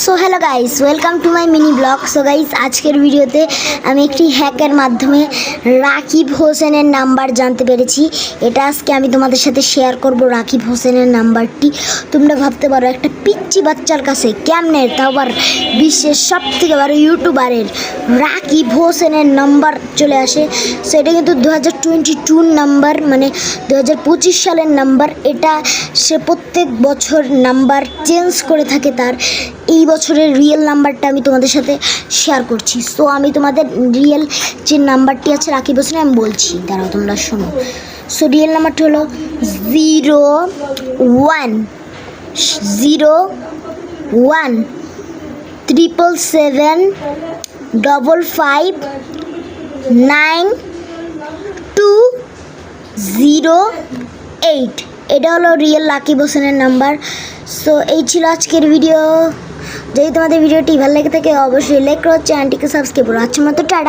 So hello guys, welcome to my mini blog. So guys, আজকের ভিডিওতে আমি একটি হ্যাকের মাধ্যমে রাকিব হোসেনের নাম্বার জানতে পেরেছি। এটা আজকে আমি তোমাদের সাথে শেয়ার করব। রাকিব হোসেনের নাম্বারটি তোমরা ভাবতে পারো একটা পিচ্চি বাচ্চার কাছে কেমনে, তাও আবার বিশ্বের সব থেকে বড় ইউটিউবারের রাকিব হোসেনের নাম্বার চলে আসে। সো এটা কিন্তু 2022 নাম্বার, মানে 2025 সালের নাম্বার। এটা সে প্রত্যেক বছর নাম্বার চেঞ্জ করে থাকে। তার এই বছরের রিয়েল নাম্বারটা আমি তোমাদের সাথে শেয়ার করছি। সো আমি তোমাদের রিয়েল যে নাম্বারটি আছে রাকিব হোসেন, আমি বলছি, দাঁড়াও তোমরা শোনো। সো রিয়েল নাম্বারটি হলো 0117559208। এটা হলো রিয়েল রাকিব হোসেনের নাম্বার। সো এই ছিল আজকের ভিডিও। যদি তোমাদের ভিডিওটি ভালো লেগে থাকে অবশ্যই লাইক করো, চ্যানেলটিকে সাবস্ক্রাইব করো। আজকের মতো টাটা।